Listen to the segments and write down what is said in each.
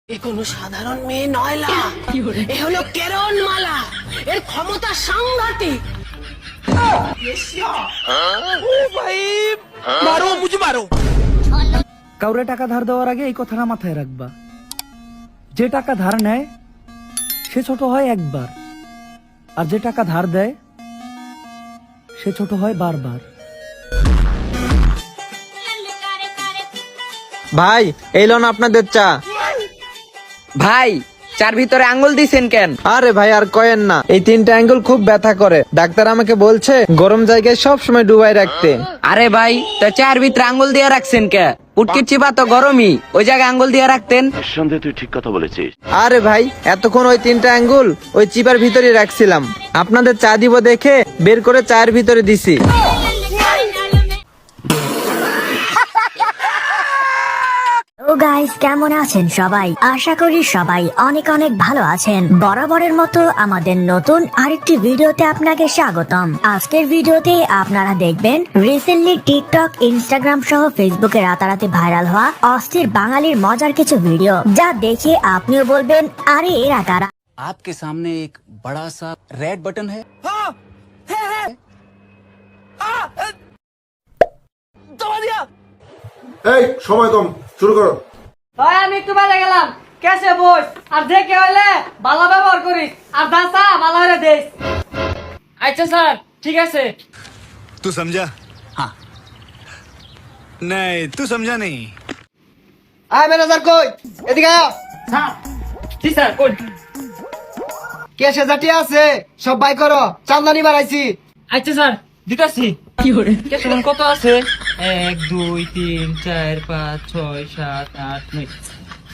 এ কোনো সাধারণ মেয়ে নয়লা, এ হলো কেরণমালা। এর ক্ষমতা সাংঘাতিক। মারো মুঝে মারো। কাউরে টাকা ধার দেওয়ার আগে এই কথাটা মাথায় রাখবা, যে টাকা ধার নেয় সে ছোট হয় একবার, আর যে টাকা ধার দেয় সে ছোট হয় বারবার। ভাই এই লোন আপনাদের চা। ভাই চার ভিতরে আঙ্গুল দিছেন কেন? আরে ভাই আর কয়েন না, এই 3টা আঙ্গুল খুব ব্যথা করে। ডাক্তার আমাকে বলছে গরম জায়গায় সব সময় ডুবাই রাখতে। আরে ভাই তো চার ভিতরে আঙ্গুল দিয়ে রাখছেন কে? উটকির চিপা তো গরমই, ওই জায়গায় আঙ্গুল দিয়ে রাখতেন। নিঃসন্দেহে তুই ঠিক কথা বলেছিস। আরে ভাই এতক্ষণ ওই 3টা আঙ্গুল ওই চিপার ভিতরে রাখছিলাম, আপনাদের চা দিব দেখে বের করে চায়ের ভিতরে দিছি। ও গাইস, কেমন আছেন সবাই? আশা করি সবাই অনেক অনেক ভালো আছেন। বরাবরের মতো আমাদের নতুন আরেকটি ভিডিওতে আপনাকে স্বাগতম। আজকের ভিডিওতে আপনারা দেখবেন রিসেন্টলি টিকটক, ইনস্টাগ্রাম সহ ফেসবুকে রাতারাতি ভাইরাল হওয়া অস্থির বাঙালির মজার কিছু ভিডিও, যা দেখে আপনিও বলবেন আরে এরা কারা। आपके सामने एक बड़ा सा रेड बटन है। এই সময় কম, শুরু করো। ভাই আমি একটু বাইরে গেলাম, কেসে বস আর দেখে হইলে ভালো ব্যবহার করিস আর দাসা ভালো হইলে দেস। আচ্ছা স্যার, ঠিক আছে। तू समझा? हाँ नहीं तू समझा नहीं। আয় ম্যানেজার কই, এদিকে আয়। স্যার, জি স্যার, কোন কেসে জাতি আছে সব বাই করো, চান্দানি বাড়াইছি। আচ্ছা স্যার, দিতাছি। কি করে কেসে কত আছে? 1 2 3 4 5 6 7 8 9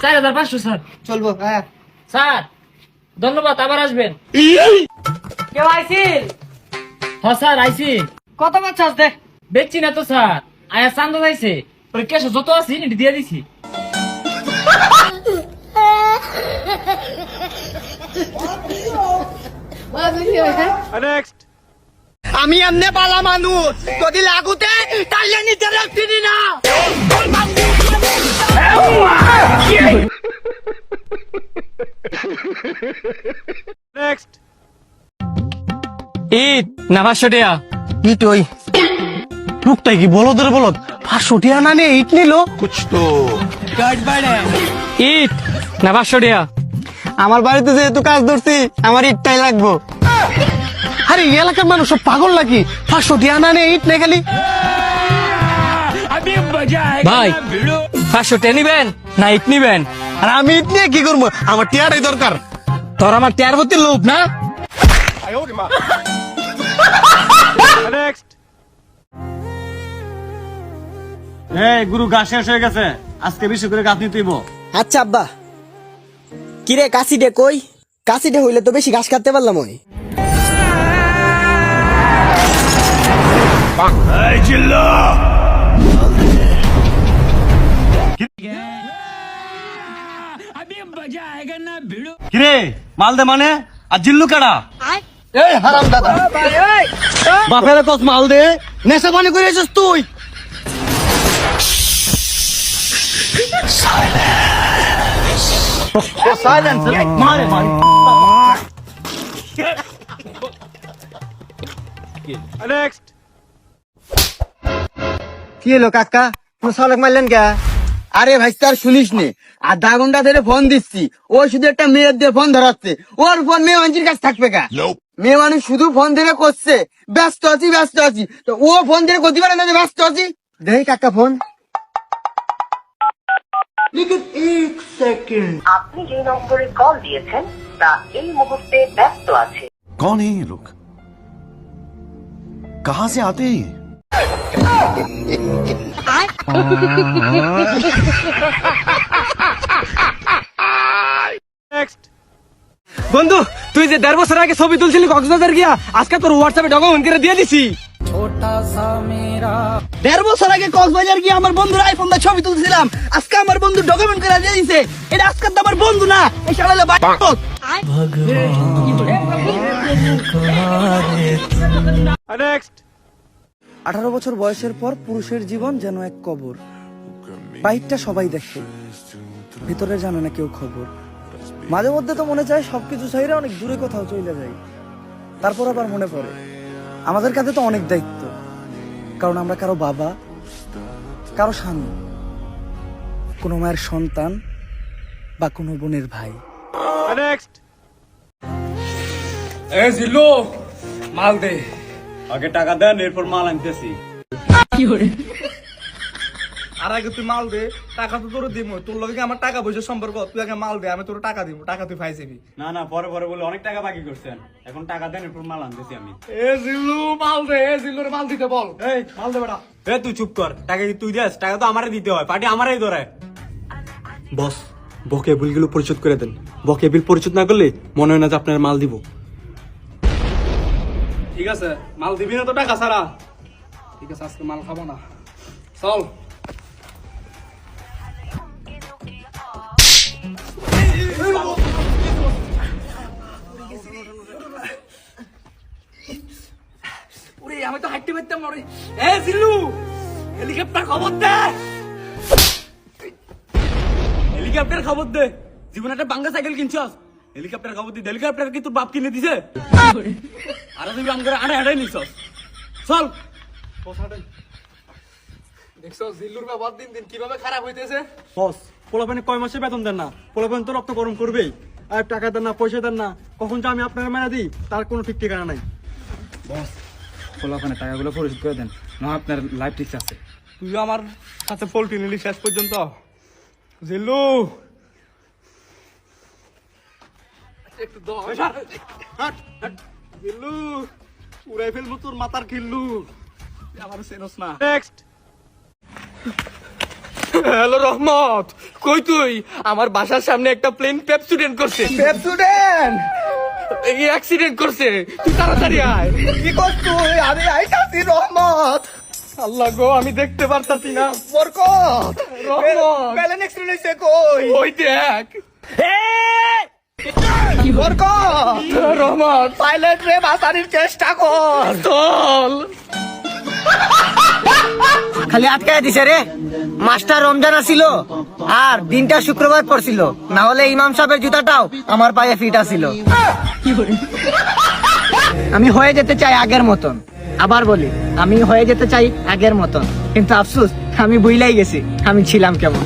4500 স্যার। চলবো। হ্যাঁ স্যার ধন্যবাদ, আবার আসবেন। কেউ আইছিল? হ্যাঁ স্যার আইছি। কত বাচ্চাস দেখ? দেখছি না তো স্যার, আয়া চান্দা যাইছে, পরে কেসে যত আছে এটি দিয়ে দিছি। আমি এমনি পালা মানুষ, যদি লাগুতে তাহলে নিতে রাখছি না। ঈদ না 500 টাকা। ইট ওই লোকটাই কি বলদের বলদ 500 টাকা না নিয়ে ইট নিল। कुछ तो ঈদ না 500 টাকা। আমার বাড়িতে যেহেতু কাজ ধরছি আমার ইটটাই লাগবো। আরে এই এলাকার মানুষ সব পাগল নাকি? 500 টাকা না নিয়ে ইট নেই খালি। ভাই 500 টাকা নিবেন না ঈদ নিবেন? আর আমি ইট নিয়ে কি করবো? আমার টিয়ারই দরকার। তোর আমার টিয়ার প্রতি লোভ না? গুরু গাছ শেষ হয়ে গেছে, আজকে বেশি করে গাছ নিতেইব। আচ্ছা আব্বা, কিরে কাশিডে কই? কাশিডে হইলে তো বেশি ঘাস কাটতে পারলাম। ওই কিরে মাল দে মানে আর জিল্লু কাড়া? এই হারাম দাদা, বাপের কস মাল দে, নেশা পানি করে এসেছিস তুই। সাইলেন্স মারে মারে। কি হলো কাকা, সালেক মারলেন কে? আরে ভাই তার শুনিস নে, আধা ঘন্টা ধরে ফোন দিচ্ছি, ও শুধু একটা মেয়ের দিয়ে ফোন ধরাচ্ছে। ওর ফোন মেয়ে মানুষের কাছে থাকবে কা? মেয়ে মানুষ শুধু ফোন ধরে করছে ব্যস্ত আছি ব্যস্ত আছি, তো ও ফোন ধরে করতে পারে না যে ব্যস্ত আছি? দেখ কাকা ফোন। আপনি যে নম্বরে কল দিয়েছেন তা এই মুহূর্তে ব্যস্ত আছে। कौन है ये लोग? कहाँ से आते हैं? বন্ধু তুই যে 1.5 বছর আগে ছবি তুলছিলি কক্সবাজার গিয়া, আজকে তোর হোয়াটসঅ্যাপে ডকুমেন্ট করে দিয়ে দিছি। 1.5 বছর আগে কক্সবাজার গিয়ে আমার বন্ধুর আইফোন দিয়ে ছবি তুলছিলাম, আজকে আমার বন্ধু ডকুমেন্ট করে দিয়ে দিছে। এটা আজকে তো আমার বন্ধু না, এই শালা হলো বাটক। 18 বছর বয়সের পর পুরুষের জীবন যেন এক কবর। বাইকটা সবাই দেখে, ভিতরে জানে না কেউ খবর। মাঝে মধ্যে তো মনে চায় সবকিছু ছাইরা অনেক দূরে কোথাও চলে যাই। তারপর আবার মনে পড়ে আমাদের কাছে তো অনেক দায়িত্ব, কারণ আমরা কারো বাবা, কারো স্বামী, কোনো মায়ের সন্তান বা কোনো বোনের ভাই। মাল দে, আগে টাকা দেন, এরপর মাল আনতেছি। আর আগে তুই মাল দে, টাকা তো তোর দিব। তোর লগে আমার টাকা পয়সা সম্পর্ক, তুই আগে মাল দে, আমি তোর টাকা দিব। টাকা তুই পাইছিবি না না, পরে পরে বলে অনেক টাকা বাকি করছেন, এখন টাকা দেন, এরপর মাল আনতেছি আমি। এ জিল্লু মাল দে, এ জিল্লুর মাল দিতে বল। এই মাল দে বেটা। এ তুই চুপ কর, টাকা কি তুই দেস? টাকা তো আমারে দিতে হয়, পার্টি আমারই ধরে। বস, বকে বিলগুলো পরিশোধ করে দেন। বকে বিল পরিশোধ না করলে মনে হয় না যে আপনার মাল দিব। ঠিক আছে, মাল দিবি না তো টাকা ছাড়া? ঠিক আছে, আজকে মাল খাবো না, চল। আমি তো হাঁটতে পারতাম না রে। এ জিল্লু, হেলিকপ্টার খবর দে, হেলিকপ্টার খবর দে। জীবনে একটা বাঙ্গা সাইকেল কিনছস, হেলিকপ্টার খবর দি। হেলিকপ্টার কি তোর বাপ কিনে দিছে? আর তুই রাম করে আড়ে আড়ে নিছস। চল দেখছো জিল্লুর ব্যাপার দিন দিন কিভাবে খারাপ হইতেছে। বস, পোলাপানে কয় মাসে বেতন দেন না, পোলাপান তো রক্ত গরম করবেই। আর টাকা দেন না, পয়সা দেন না, কখন যে আমি আপনার মেলা দিই তার কোনো ঠিক ঠিকানা নাই। বস, পোলাপানে টাকাগুলো পরিশোধ করে দেন, না আপনার লাইফ ঠিক আছে। তুই আমার কাছে পোল্ট্রি নিলি শেষ পর্যন্ত। জিল্লু একটু জিল্লু, উড়াই ফেলবো তোর মাথার খিল্লু। আমার চেনস না। নেক্সট। হ্যালো রহমত, কই তুই? আমার বাসার সামনে একটা প্লেন পেপসুডেন্ট করছে। পেপসুডেন্ট এই অ্যাক্সিডেন্ট করছে, তুই তাড়াতাড়ি আয়। কি করছ তুই? আমি আইতাছি রহমত। আল্লাহ গো, আমি দেখতে পারতাছি না। বরকত, রহমত প্লেন অ্যাক্সিডেন্ট হইছে কই? ওই দেখ। বরকত, রহমত পাইলট রে বাঁচানোর চেষ্টা কর, চল। খালি আটকায় দিছে রে। মাস্টার রমজান ছিল আর দিনটা শুক্রবার পড়ছিল, না হলে ইমাম সাহেবের জুতাটাও আমার পায়ে ফিট আছিল। আমি হয়ে যেতে চাই আগের মতন, আবার বলি আমি হয়ে যেতে চাই আগের মতন, কিন্তু আফসোস আমি ভুইলাই গেছি আমি ছিলাম কেমন।